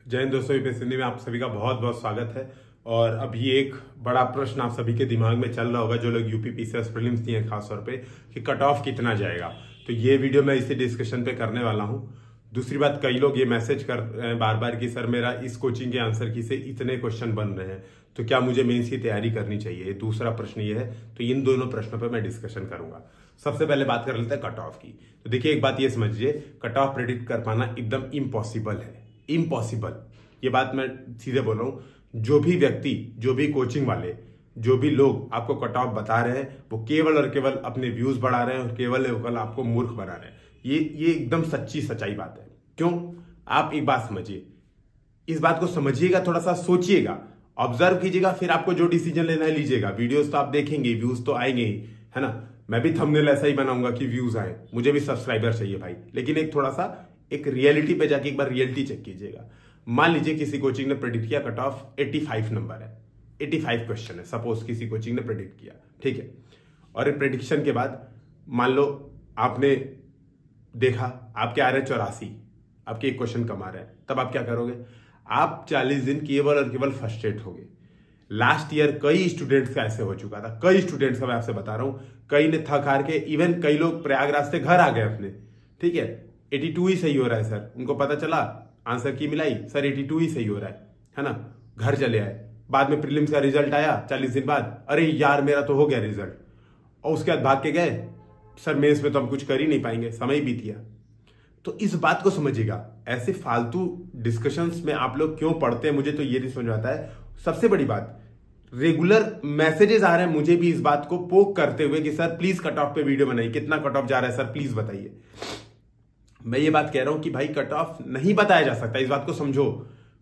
जय हिंद दोस्तों, यूपीएससी हिंदी में आप सभी का बहुत बहुत स्वागत है। और अभी एक बड़ा प्रश्न आप सभी के दिमाग में चल रहा होगा, जो लोग यूपी पीसीएस प्रीलिम्स दिए हैं खासतौर पे, कि कट ऑफ कितना जाएगा। तो ये वीडियो मैं इसी डिस्कशन पे करने वाला हूँ। दूसरी बात, कई लोग ये मैसेज कर रहे हैं बार बार कि सर मेरा इस कोचिंग के आंसर की से इतने क्वेश्चन बन रहे हैं, तो क्या मुझे मेंस की तैयारी करनी चाहिए। दूसरा प्रश्न ये है, तो इन दोनों प्रश्नों पर मैं डिस्कशन करूंगा। सबसे पहले बात कर लेते हैं कट ऑफ की। तो देखिए, एक बात ये समझिए, कट ऑफ प्रेडिक्ट कर पाना एकदम इम्पॉसिबल है, इम्पॉसिबल। ये बात मैं सीधे बोल रहा हूं। जो भी व्यक्ति, जो भी कोचिंग वाले, जो भी लोग आपको कट ऑफ बता रहे हैं, वो केवल और केवल अपने व्यूज बढ़ा रहे हैं और केवल आपको मूर्ख बना रहे हैं। ये एकदम सच्चाई बात है। क्यों? आप एक बात समझिए, इस बात को समझिएगा, थोड़ा सा सोचिएगा, ऑब्जर्व कीजिएगा, फिर आपको जो डिसीजन लेना है लीजिएगा। वीडियोस तो आप देखेंगे, व्यूज तो आएंगे ही, है ना। मैं भी थंबनेल ऐसा ही बनाऊंगा कि व्यूज आए, मुझे भी सब्सक्राइबर चाहिए भाई। लेकिन एक थोड़ा सा एक रियलिटी पे जाके एक बार रियलिटी चेक कीजिएगा। मान लीजिए किसी कोचिंग ने प्रेडिक्ट किया कट ऑफ 85 नंबर है, 85 क्वेश्चन है, सपोज किसी कोचिंग ने प्रेडिक्ट किया, ठीक है। और प्रेडिक्शन के बाद मान लो आपने देखा आपके आ रहे 84, आपके एक क्वेश्चन कम आ रहे हैं, तब आप क्या करोगे? आप 40 दिन केवल और केवल फ्रस्ट्रेट होगे। लास्ट ईयर कई स्टूडेंट्स का ऐसे हो चुका था, कई स्टूडेंट्स का मैं आपसे बता रहा हूं। कई ने थक हार के, इवन कई लोग प्रयागराज से घर आ गए अपने, ठीक है। 82 ही सही हो रहा है सर, उनको पता चला, आंसर की मिलाई, सर 82 ही सही हो रहा है ना। घर चले आए, बाद में प्रीलिम्स का रिजल्ट आया 40 दिन बाद, अरे यार मेरा तो हो गया रिजल्ट, और उसके बाद भाग के गए, सर मेंस में तो हम कुछ कर ही नहीं पाएंगे, समय बीत गया। तो इस बात को समझिएगा। ऐसे फालतू डिस्कशंस में आप लोग क्यों पढ़ते हैं, मुझे तो ये नहीं समझ आता है। सबसे बड़ी बात, रेगुलर मैसेजेस आ रहे हैं मुझे भी इस बात को पोक करते हुए कि सर प्लीज कट ऑफ पे वीडियो बनाइए, कितना कट ऑफ जा रहा है सर प्लीज बताइए। मैं ये बात कह रहा हूं कि भाई कट ऑफ नहीं बताया जा सकता, इस बात को समझो।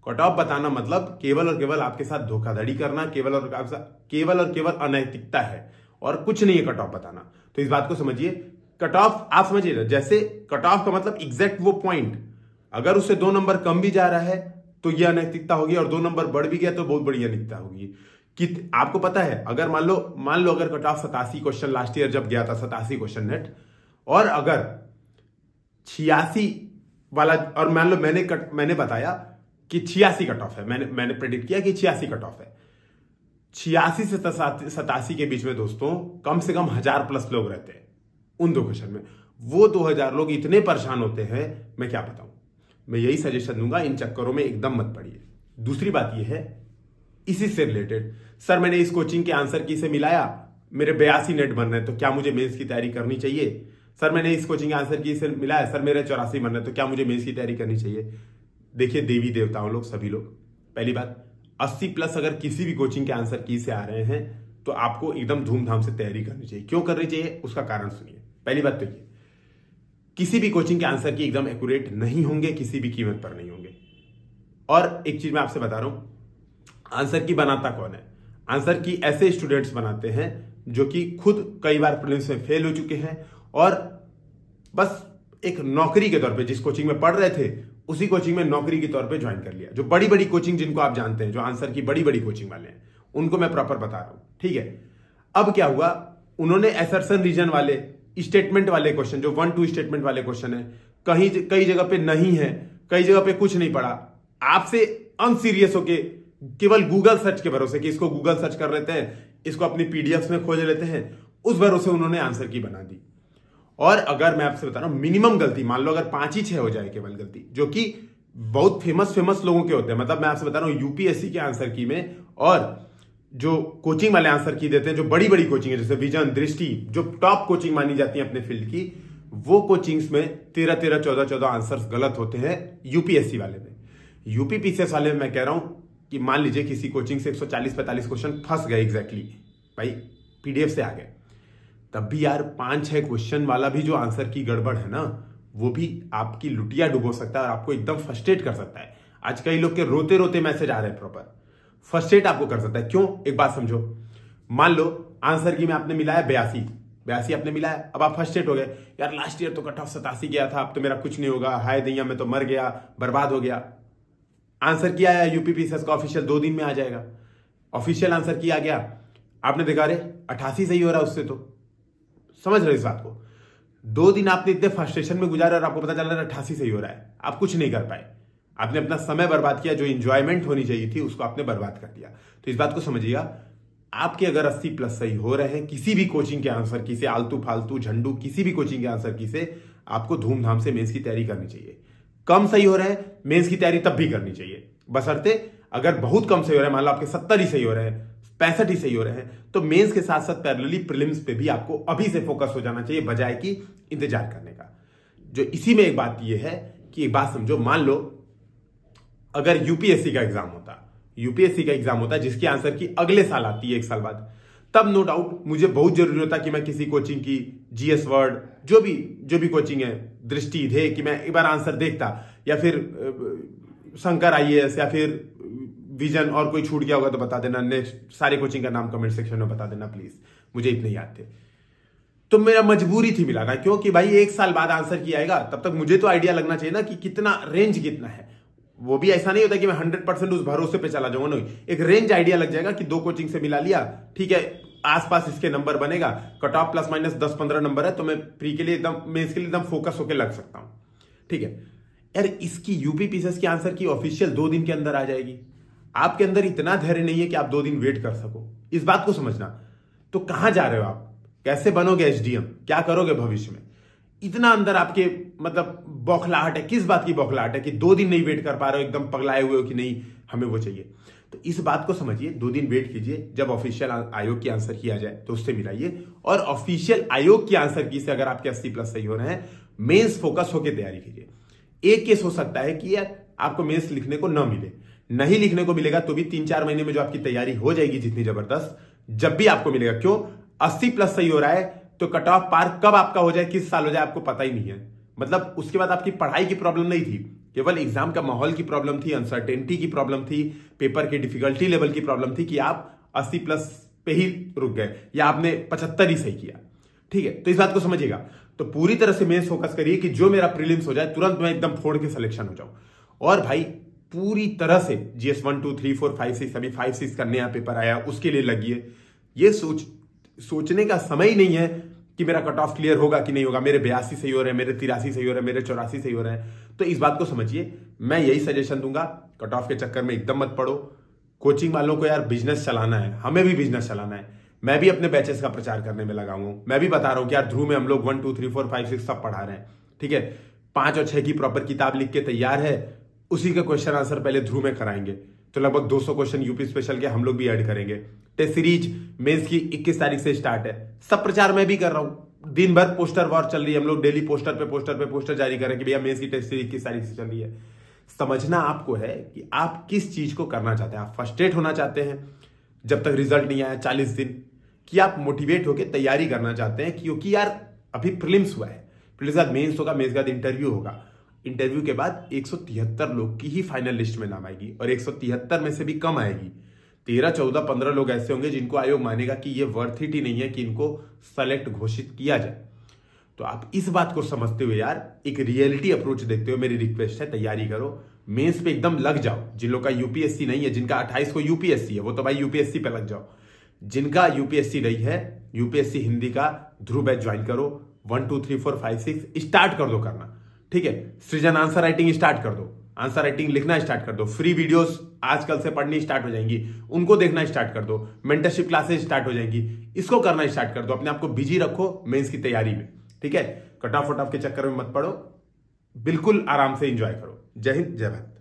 कट ऑफ बताना मतलब केवल और केवल आपके साथ धोखाधड़ी करना, केवल और केवल अनैतिकता है, और कुछ नहीं है कट ऑफ बताना। तो इस बात को समझिए। कट ऑफ आप समझिए, जैसे कट ऑफ का मतलब एग्जैक्ट वो पॉइंट, अगर उससे 2 नंबर कम भी जा रहा है तो यह अनैतिकता होगी, और 2 नंबर बढ़ भी गया तो बहुत बड़ी अनैतिकता होगी। कि आपको पता है, अगर मान लो अगर cut off 87 question last year जब गया था, 87 क्वेश्चन नेट, और अगर 86 वाला, और मान लो मैंने बताया कि 86 कट ऑफ है, मैंने प्रेडिक्ट किया कि 86 कट ऑफ है। 86 से 87 के बीच में दोस्तों कम से कम 1000 प्लस लोग रहते हैं उन 2 क्वेश्चन में। वो 2000 लोग इतने परेशान होते हैं, मैं क्या बताऊं। मैं यही सजेशन दूंगा, इन चक्करों में एकदम मत पड़िए। दूसरी बात यह है, इसी से रिलेटेड, सर मैंने इस कोचिंग के आंसर की से मिलाया, मेरे 82 नेट बन रहे हैं, तो क्या मुझे मेंस की तैयारी करनी चाहिए? सर मैंने इस कोचिंग आंसर की से मिला है, सर मेरे 84 बन रहे हैं, तो क्या मुझे मेंस की तैयारी करनी चाहिए? देखिए देवी देवताओं लोग, सभी लोग, पहली बात 80 प्लस अगर किसी भी कोचिंग के आंसर की से आ रहे हैं, तो आपको एकदम धूमधाम से तैयारी करनी चाहिए। क्यों करनी चाहिए, उसका कारण सुनिए। पहली बात तो ये, किसी भी कोचिंग के आंसर की एकदम एक्यूरेट नहीं होंगे, किसी भी कीमत पर नहीं होंगे। और एक चीज मैं आपसे बता रहा हूं, आंसर की बनाता कौन है? आंसर की ऐसे स्टूडेंट्स बनाते हैं जो कि खुद कई बार प्रीलिम्स में फेल हो चुके हैं, और बस एक नौकरी के तौर पे जिस कोचिंग में पढ़ रहे थे उसी कोचिंग में नौकरी के तौर पे ज्वाइन कर लिया। जो बड़ी बड़ी कोचिंग जिनको आप जानते हैं, जो आंसर की बड़ी बड़ी कोचिंग वाले हैं, उनको मैं प्रॉपर बता रहा हूं, ठीक है। अब क्या हुआ, उन्होंने असर्शन रीजन वाले, स्टेटमेंट वाले क्वेश्चन, जो 1-2 स्टेटमेंट वाले क्वेश्चन है, कई जगह पे नहीं है, कई जगह पे कुछ नहीं पढ़ा, आपसे अनसीरियस होके केवल गूगल सर्च के भरोसे, कि इसको गूगल सर्च कर लेते हैं, इसको अपनी पीडीएफ में खोज लेते हैं, उस भरोसे उन्होंने आंसर की बना दी। और अगर मैं आपसे बता रहा हूं, मिनिमम गलती मान लो अगर 5 ही 6 हो जाए केवल गलती, जो कि बहुत फेमस लोगों के होते हैं, मतलब मैं आपसे बता रहा हूं यूपीएससी के आंसर की में, और जो कोचिंग वाले आंसर की देते हैं, जो बड़ी बड़ी कोचिंग है जैसे विजन, दृष्टि, जो टॉप कोचिंग मानी जाती है अपने फील्ड की, वो कोचिंग्स में 13-13, 14-14 आंसर्स गलत होते हैं यूपीएससी वाले में। यूपी पीसीएस वाले में मैं कह रहा हूं कि मान लीजिए किसी कोचिंग से 140-45 क्वेश्चन फंस गए एग्जैक्टली, भाई पीडीएफ से आ गए, तब भी यार 5-6 क्वेश्चन वाला भी जो आंसर की गड़बड़ है ना, वो भी आपकी लुटिया डुबो सकता है और आपको एकदम फ्रस्ट्रेट कर सकता है। आज कई लोग के रोते रोते मैसेज आ रहे हैं, प्रॉपर फ्रस्ट्रेट आपको कर सकता है। क्यों? एक बात समझो, मान लो आंसर की में आपने मिलाया 82 आपने मिलाया, अब आप फ्रस्ट्रेट हो गए, यार लास्ट ईयर तो कट ऑफ 87 गया था, अब तो मेरा कुछ नहीं होगा, हाय दैया मैं तो मर गया, बर्बाद हो गया। आंसर किया आया यूपी पीसीएस का ऑफिशियल, 2 दिन में आ जाएगा, ऑफिशियल आंसर की आ गया, आपने देखा रे 88 सही हो रहा है उससे, तो समझ रहे इस बात को। 2 दिन आपने इतने फ्रस्ट्रेशन में गुजारे और आपको पता चल रहा है 88 सही हो रहा है, आप कुछ नहीं कर पाए। आपने अपना समय बर्बाद किया, जो इंजॉयमेंट होनी चाहिए थी उसको आपने बर्बाद कर दिया। तो इस बात को समझिएगा, आपके अगर 80+ सही हो रहे हैं किसी भी कोचिंग के आंसर की से, आलतू फालतू झंडू किसी भी कोचिंग के आंसर की से, आपको धूमधाम से मेंस की तैयारी करनी चाहिए। कम सही हो रहे हैं, मेंस की तैयारी तब भी करनी चाहिए, बशर्ते अगर बहुत कम सही हो रहे हैं, मान लो आपके 70 ही सही हो रहे हैं, 65 ही सही हो रहे हैं, तो मेंस के साथ साथ पैरेलली प्रीलिम्स पे भी आपको अभी से फोकस हो जाना चाहिए, बजाय कि इंतजार करने का। जो इसी में एक बात यह है कि एक बात समझो, मान लो अगर यूपीएससी का एग्जाम होता जिसकी आंसर की अगले साल आती है, 1 साल बाद, तब नो डाउट मुझे बहुत जरूरी होता कि मैं किसी कोचिंग की जीएस वर्ड जो भी कोचिंग है, दृष्टि ध्येय, कि मैं एक बार आंसर देखता, या फिर शंकर आईएएस, या फिर विजन, और कोई छूट गया होगा तो बता देना, नेक्स्ट सारे कोचिंग का नाम कमेंट सेक्शन में बता देना प्लीज, मुझे इतने याद थे। तो मेरा मजबूरी थी मिलाना, क्योंकि भाई 1 साल बाद आंसर की आएगा, तब तक मुझे तो आइडिया लगना चाहिए ना कि कितना रेंज कितना है। वो भी ऐसा नहीं होता कि मैं 100% उस भरोसे पे चला जाऊंगा, नहीं, एक रेंज आइडिया लग जाएगा कि 2 कोचिंग से मिला लिया, ठीक है, आसपास इसके नंबर बनेगा, cut off plus minus 10-15 number है, तो मैं प्री के लिए एकदम, मेंस के लिए एकदम फोकस होकर लग सकता हूं। ठीक है यार, इसकी यूपीपीसीएस की आंसर की ऑफिशियल 2 दिन के अंदर आ जाएगी। आपके अंदर इतना धैर्य नहीं है कि आप 2 दिन वेट कर सको, इस बात को समझना। तो कहां जा रहे हो आप, कैसे बनोगे एसडीएम, क्या करोगे भविष्य में, इतना अंदर आपके मतलब बौखलाहट है। किस बात की बौखलाहट है कि 2 दिन नहीं वेट कर पा रहे हो, एकदम पगलाए हुए हो कि नहीं हमें वो चाहिए। तो इस बात को समझिए, 2 दिन वेट कीजिए, जब ऑफिशियल आयोग की आंसर की आ जाए तो उससे मिलाइए, और ऑफिशियल आयोग की आंसर की से अगर आपके 80+ सही हो रहे हैं, मेंस फोकस होकर तैयारी कीजिए। एक केस हो सकता है कि यार आपको मेंस लिखने को न मिले, नहीं लिखने को मिलेगा तो भी 3-4 महीने में जो आपकी तैयारी हो जाएगी जितनी जबरदस्त, जब भी आपको मिलेगा, क्यों 80+ सही हो रहा है तो कट ऑफ पार कब आपका हो जाए, किस साल हो जाए, आपको पता ही नहीं है। मतलब उसके बाद आपकी पढ़ाई की प्रॉब्लम नहीं थी, केवल एग्जाम का माहौल की प्रॉब्लम थी, अनसर्टेनिटी की प्रॉब्लम थी, पेपर की डिफिकल्टी लेवल की प्रॉब्लम थी कि आप 80+ पे ही रुक गए, या आपने 75 ही सही किया। ठीक है, तो इस बात को समझिएगा। तो पूरी तरह से मेंस फोकस करिए कि जो मेरा प्रीलिम्स हो जाए तुरंत मैं एकदम फोड़ के सिलेक्शन हो जाऊं। और भाई पूरी तरह से जीएस 1, 2, 3, 4, 5, 6, अभी 5, 6 का नया पेपर आया, उसके लिए लगिए। ये सोचने का समय ही नहीं है कि मेरा कट ऑफ क्लियर होगा कि नहीं होगा, मेरे 82 सही हो रहे हैं, मेरे 83 सही हो रहे हैं, मेरे 84 सही हो रहे हैं। तो इस बात को समझिए, मैं यही सजेशन दूंगा, कट ऑफ के चक्कर में एकदम मत पड़ो। कोचिंग वालों को यार बिजनेस चलाना है, हमें भी बिजनेस चलाना है। मैं भी अपने बैचेस का प्रचार करने में लगा हूं, मैं भी बता रहा हूं कि यार ध्रुव में हम लोग 1, 2, 3, 4, 5, 6 सब पढ़ा रहे हैं। ठीक है, 5 और 6 की प्रॉपर किताब लिख के तैयार है, उसी का क्वेश्चन आंसर पहले ध्रुव में कराएंगे, तो लगभग 200 क्वेश्चन यूपी स्पेशल के हम लोग भी ऐड करेंगे। टेस्ट सीरीज मेंस की 21 तारीख से स्टार्ट है, सब प्रचार मैं भी कर रहा हूं। दिन भर पोस्टर वॉर चल रही है, हम लोग डेली पोस्टर जारी करें कि भैया मेंस की टेस्ट सीरीज 21 तारीख से चल रही है। समझना आपको है कि आप किस चीज को करना चाहते हैं। आप फर्स्ट्रेट होना चाहते हैं जब तक रिजल्ट नहीं आया 40 दिन, कि आप मोटिवेट होकर तैयारी करना चाहते हैं, क्योंकि यार अभी प्रीलिम्स हुआ है, प्रीलिम्स के बाद मेंस होगा, मेंस के बाद इंटरव्यू होगा, इंटरव्यू के बाद 173 लोग की ही फाइनल लिस्ट में नाम आएगी, और 173 में से भी कम आएगी। 13, 14, 15 लोग ऐसे होंगे जिनको आयोग मानेगा कि ये वर्थ इट ही नहीं है कि इनको सेलेक्ट घोषित किया जाए। तो आप इस बात को समझते हुए यार एक रियलिटी अप्रोच देखते हुए मेरी रिक्वेस्ट है, तैयारी करो, मेंस पे एकदम लग जाओ। जिन लोग का यूपीएससी नहीं है, जिनका 28 को यूपीएससी है, वो तो भाई यूपीएससी पे लग जाओ। जिनका यूपीएससी नहीं है, यूपीएससी हिंदी का ध्रुव बैच ज्वाइन करो। 1, 2, 3, 4, 5, 6 स्टार्ट कर दो करना। ठीक है, सृजन आंसर राइटिंग स्टार्ट कर दो, आंसर राइटिंग लिखना स्टार्ट कर दो। फ्री वीडियोस आजकल से पढ़नी स्टार्ट हो जाएंगी, उनको देखना स्टार्ट कर दो। मेंटरशिप क्लासेस स्टार्ट हो जाएंगी, इसको करना स्टार्ट कर दो। अपने आप को बिजी रखो मेंस की तैयारी में। ठीक है, कट ऑफ के चक्कर में मत पड़ो, बिल्कुल आराम से एंजॉय करो। जय हिंद, जय भारत।